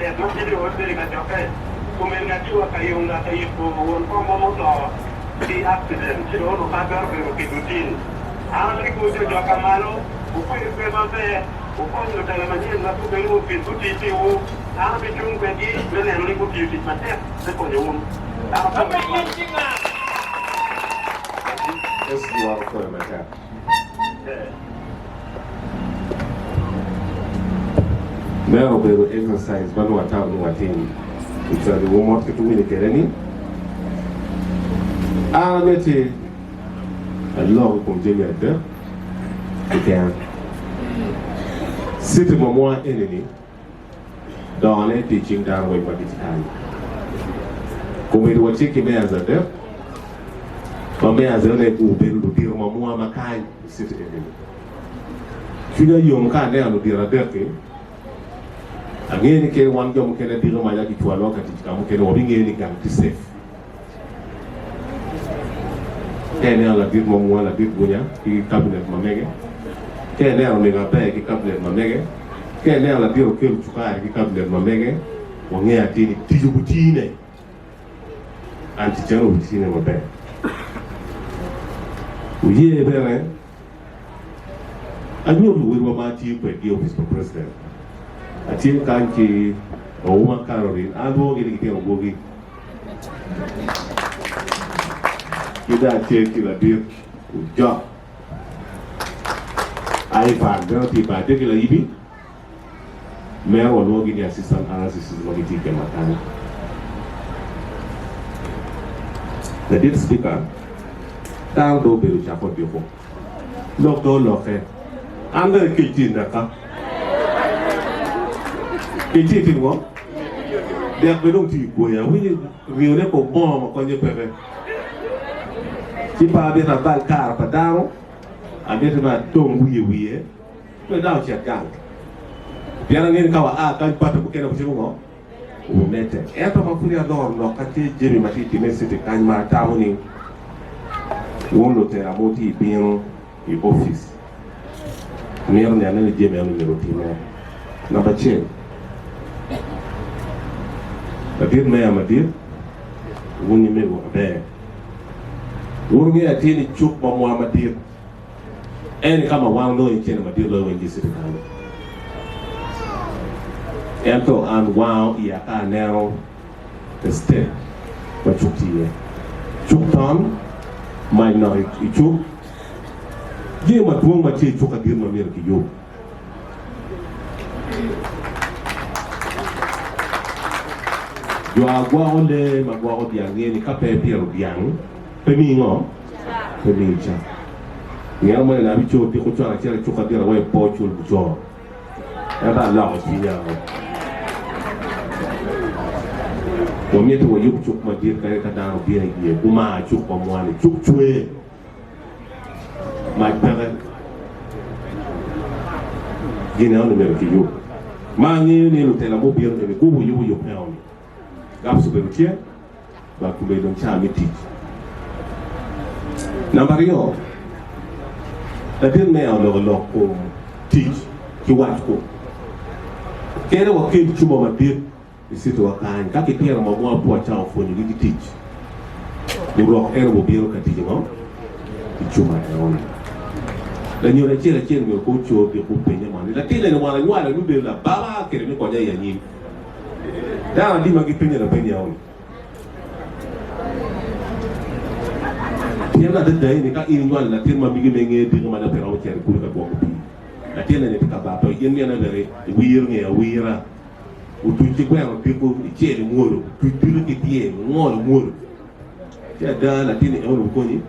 แต่ทุกที่เราเป็นกันจะเป็นผมเองก็ช่วยใคร用的ใครผู้คนก็มาหมดต่อที่อักเสบที่เราต้องการเป็นกิจวัตรอันนี้กูจะจับมาแล้วผมไปเป็นมาเป็นผมก็จะทำมันนี่นะทุกเรื่องเป็นทุกที่ที่ผมอันนี้เป็นช่วงเป็นที่เรื่องนี้กูที่ติดมาเนี่ยแล้วก็ยุ่งแล้วไม่จริงอ่ะ Just do all the time like that. Now we will exercise Banya town no attain. It's the woman to communicate any. I met a long from Jimmy at there. You can sit in my enemy. Don't teaching down way for this time. Come with what chicken bears at there. But me as a lady who build the deal, Mamma Makai, sit in. Should you can't down to deal a dirty? Again, you one young can deal my lucky to a lock at it, come can open any gun to safe. Then I did Mamma, I did Banya, he cabinet Mamega. Then I make a bag, he cabinet Mamega. Then I deal kill to car, he cabinet Mamega. One year, Tijubutine. And the general would see him a bag. We hear there. I knew we were my team by the office of president. A team can't a woman Caroline, I'll go getting a boogie. You don't take a deal job. I found dirty particularly. Mayor or logging assistant analysis is what it is. The deal speaker. Down do be chapel before. Look, don't look at. I'm going to kill you in the car. Kill you in what? They are going to go. We will never bomb on your paper. Keep a bit of bad car, but down. A bit of a tongue we without your gun. The other name, I can't put a bouquet of you. We met it. After my fully adorned, look at Jimmy Matiti, Messity, and my town. One lote amoti bien in office. Mayor ne anele je mayor numero time. Number 10. Adir mayor madir. Woni mego abe. Woni atini chuk mamo madir. Eni kama wando inchene madir lo wengi sirikani. Ento and wow ya ka now the step machuktie. Chuktam minority ichu ye matuong machi ichu kadir mamir ki yo yo agwa ole magwa odiang ni kape piero biang pemingo pemincha ngia mo na bicho ti ko tsara tsara chu kadir wa po chul bujo aba la o sinya我面对我又做嘛点个个当别人也不嘛做过么的做追，买别个，今年我们没有去有，嘛你路在那么别人的，我有朋友，搞不出来钱，把古贝东查没提。Number 2，那边没有那个老公 teach， 去watch 过，给了我给出么嘛点。Isitu wakani kaki pia na mamua po chao foni ligi teach ni rock era bo biro katiji ngo ichuma yaona la nyora chela chela ngo ko cho de ko penya mani la tele ni wala ni be la baba kere ni ko ja ya nyi da ndi magi penya la penya yaona pia na de ni ka ini wala la tirma migi menge de ma na pera o cher ku ka ko pi la tele ni ka ba to yen ni na dere wir nge wira utunji kwa people ichele mworo tutulu kitie mworo ya da la tini euro koni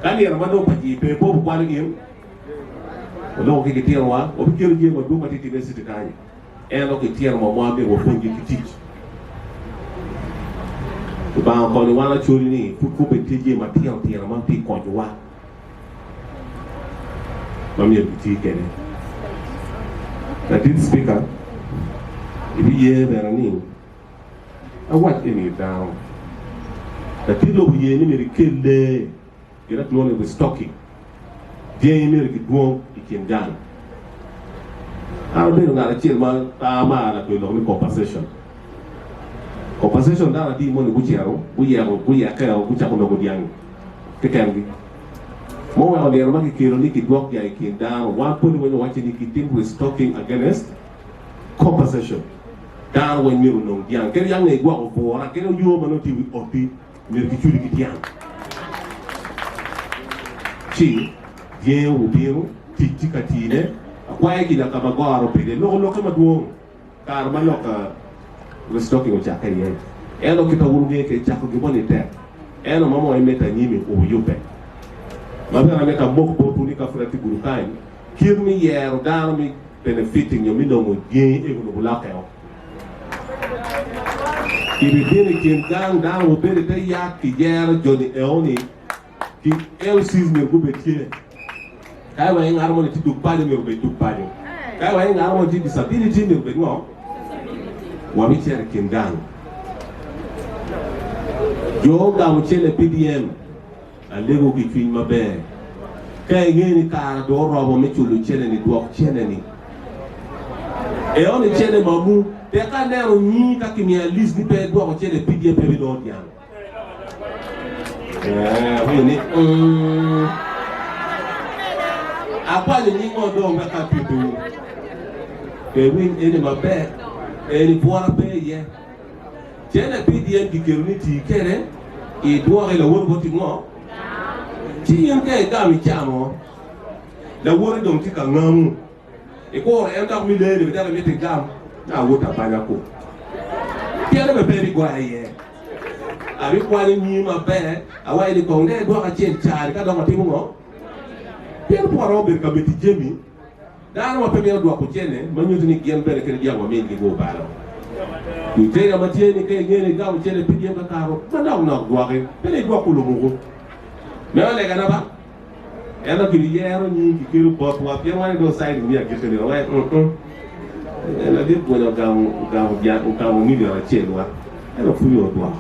kani ya mando pati pe po kwa ni lo ke kitie wa o bikiro je mo do mati tine sitikanye lo ke tie mo mo be wo fonji kitich ba ko ni wala chori ni ku be tije ma tie ma pi ko wa mami biti kene la tin speaker if you hear running, I want any down. The kilo we any me kill there. You not know the stocking. They American won't it can down. beno ngara chiel ma ama na ko lo ni compensation da di mo ni buchero ka o bucha ko no diang ke kangi mo wa le ma ki kiro ni ki dwok ya ki da wa put when you watch ni ki team restocking against compensation da when you no diang ke yang ne gwa ko bora ke no yo ma no ti wi opi ni ki churi ki diang chi ye u biro ti ti katine kwa ki da kama gwa ro pede lo kama duong kar ma lo ka restocking o chaka ye eno kita urunge ke chako giboni te eno mamo emeta nyimi o yupe mabena meta mok po tuni ka frati gurukai kirmi yer dar mi benefiting yo mi no mo ge e go bulaka yo ibi bene kin gang dar o bere te ya ki yer joni eoni ki elsis mi go betie kai wa ngar mo ti du pali mi go be du pali kai wa ngar mo ti disability mi go be no wa mi cher kin gang yo ga mo chele PDM alego ki fin mabe kay ngeni ka do robo me chulu chele ni do chele ni e on chele mamu te ka nero ni ka ki mi list ni pe do chele PDM pe do dian ni apa ni ngo do nga ka pitu e win ene mabe ene puara pe ye chele PDM ki kerni ti kere e duore la won boti ngo ti yen ke ga mi chamo la won dom ti ka ngamu e ko e ta mi le da mi ti gam na wota banya ko tiere be peri gwa ye abi kwa ni ma be awa ni ko nge do ka chen chari ka do ma ti ngo tiere po ro be ka be ti jemi da no pe mi do ko chene ma nyu ni gem be ke dia wa mi ngi go balo ni tera matieni ke ngene gawo chele PDM ka karo manda una gwaake pele gwa kulo mugo me ole kana ba ena kili yero ni ki kiru pot wa pia wani do side mi akite ni wa ena di bona gawo ya ka mo mi ra chelwa ena fuyo do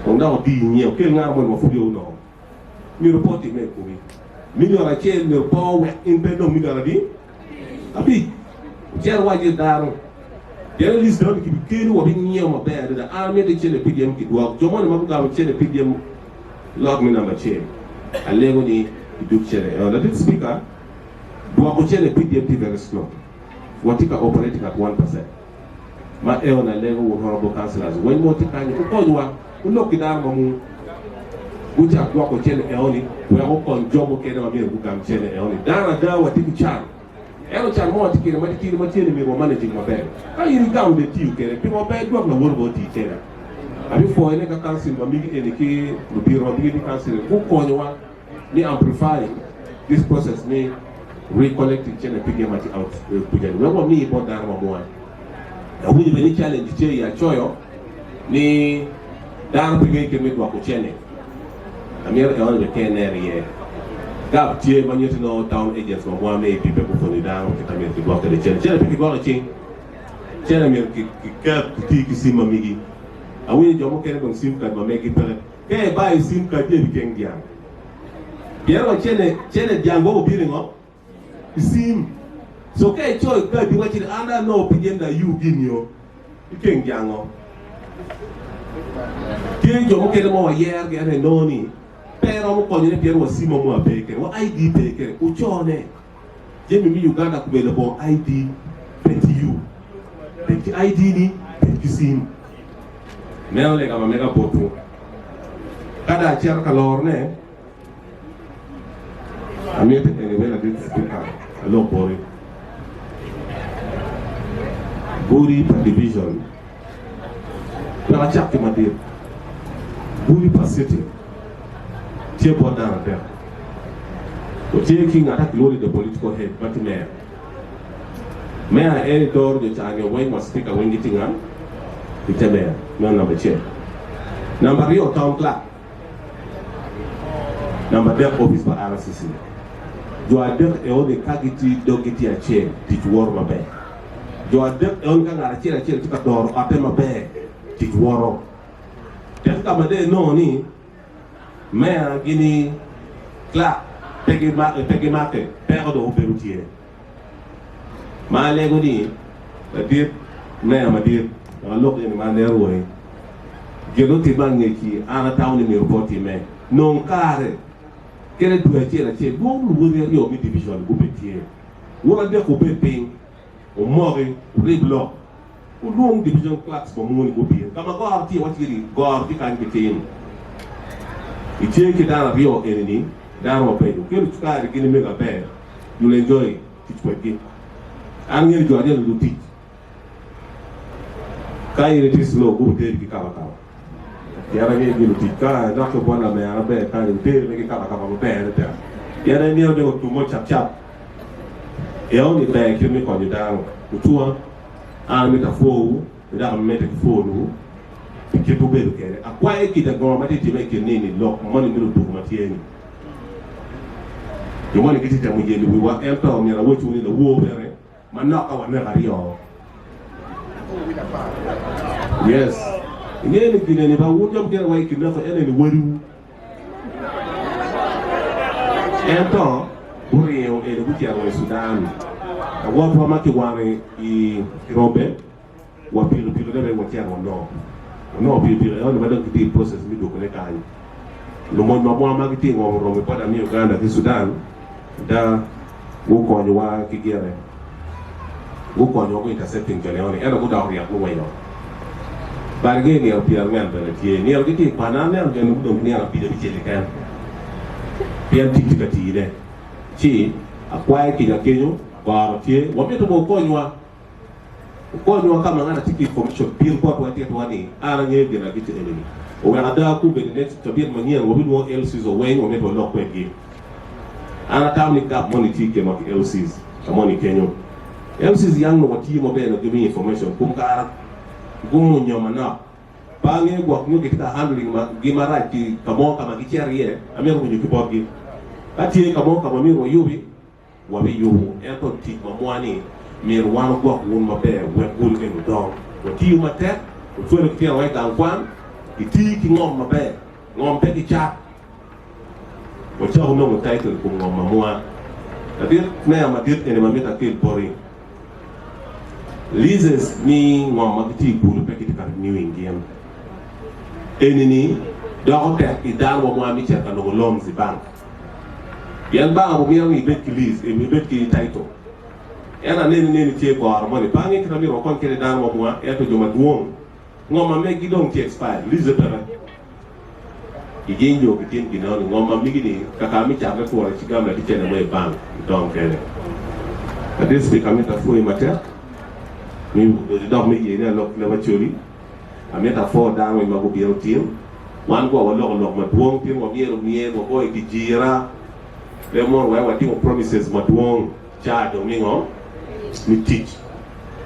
onda o di ni o ke nga mo fuyo no mi report me ko mi ra chel mi po we in pedo mi ra di abi jer waje daro yele list don ki kenu wa binyo ma be da army de chele PDM ki do jomo ne mabuga ma chele PDM log mi number che alego ni du chele la dit speaker do ko chele PDM ti very slow watika operating at 1% ma e ona lego wo honorable councillors when mo tika ni ko wa ko lokki dar ma mu buja do ko chele e oni we ko kon jomo ke da ma be bu kam chele e oni dara da watiki char ero chan mo tikire ma tiene mi go managing ma be ka yiri gaw de tiu kere pi mo be do na wor bo ti kere abi fo ene ka council ma mi ene ki no biro bi ni council ko ko wa ni amplify this process ni recollecting chene pige mati out kuja ni wo mi bo dar ma mo da wuni be ni challenge che ya choyo ni dar pige ke mi do ko chene amir e on be kenere ye gap tie Banya no town agents mo wa me bi be ko ni down ki tamir ki block de chele bi ko ci chele mi ki ka ti ki sima mi gi awi jomo kene bon sim card ma me ki pele ke ba sim card bi ken dia yero chele jango bi ngo sim so ke cho ka bi wati anda no opinion da you gin yo ken jango ke jomo kene mo yer ge ne noni pero mo konye Piero wasimo mo abeke wa ID beke uchone jemi mi Uganda kubele bo ID PTU beki ID ni beki sim mero le kama mega potu kada cher kalor ne amete ene wela dit speaker alo buri per division para chak madir buri per city tie border there. So taking attack glory the political head, but mayor. Mayor any door the channel when must speak a wing getting on. It's a mayor, no number chair. Number Rio town clerk. Number there office for RCC. You are there a only kagiti dogiti a chair, teach war my bear. You are there only a chair to a door, a tema bear, teach war. Then come a day no ni. Mayor gini Clark pegi market pego do oberutie ma le go ni la dit ne ma dit la lok ni ma ne ruoi gelo ti bangi ki ana tawni mi report me non kare kele due ti la ti bo lu io mi division go betie wala de ko be ping o mori riblo o long division class ko mo ni go bi kama go arti watiri go arti kan ke tin itie ki dara rio enini dara o pedo kele tukari kini mega be you enjoy teach for game an ngel jo adel lu teach kai re tis lo go de ki kala kala yara ngi lu teach ka da ko bona me ara be ka ni de me ki kala kala be ne ta yara ni o de ko tumo chap chap e on ni be ki mi ko ni daro utua an mi ta fo da me te fo lu ki to be lu kere akwa e ki da go ma ti me ki ni lo mo ni lu du ma ti eni yo mo ni ki ti ta mo ye lu wa e pa o mi ra wo chu ni lo wo bere ma no ka wa ne ga rio yes ye ni ki ne ba wo jom ke wa ki na fa ene ni waru ento burio e lu ti aro Sudan wa pa ma ki wa i robe wa pilu debe wa ti aro no pilu on ba do ki process mi do ko ne kai lo mo ma ki ti ngo ro pa da mi Uganda ki Sudan da wo ko ni wa ki gere wo ko ni ko intercepting jale on era ko da ri ak wo yo barge ni o pier ngan bele ti ni o ki ti pa na ne o ni do ni ara bi de ti le kan pian ti ka ti de ti akwa ki da kenyo ba ti wo mi to ko ni wa kama ngana tiki information bir ko to ati to ani ara nge de na biti enemy o ga da ku be net to bir manyer wo bi no LCs o wen o me to lock we gi ana tam ni gap money tiki ma LCs ka money kenyo LCs yang no wati mo be no give me information kum ka gumu nyoma na ba nge go ko ngi ta handling ma gi mara ki ka mo ka ma gi cherie ame ko nyu ki bo gi ati ka mo ka ma mi ro yubi wa bi yu e to ti ma mo ani mir wan ko won ma be we gul ke do o ti ma te o so le kia wa kan kwan ti ki ngom ma be ngom pe ki cha o cha ho no title ko ngom ma moa ta dir me ma dir ene ma meta ke bori lizes ni ngom ma ti gulu pe ki ka new ingiem ene ni do ko te ki dal wo mo mi cha ka no lom zi bank yan ba mo mi ngi be ki liz e mi be ki title yana neni tie ko armoni bangi kina mi ro kon kele dan mo bua e to joma duong ngoma me gidong ti expire lize pera igenjo kitin ginoni ngoma mi gini kaka mi chaga ko ra chigam la tichene mo bank donc this become ta fo mater mi do mi yene lo na wachori ameta fo dan mo mago biel tim wan go wa lo ma duong tim mo biero miero ko e jira le mo wa ti mo promises ma duong cha do mi ngo mi teach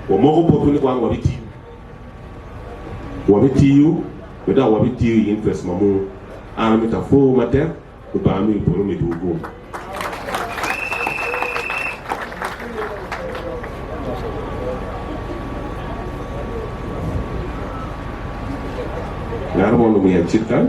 wo mo ko po ni kwa wa biti wa biti yu we da wa biti yu interest mamu ana mi ta fo mater ko ba mi po mi du go ngar mo no mi ya chika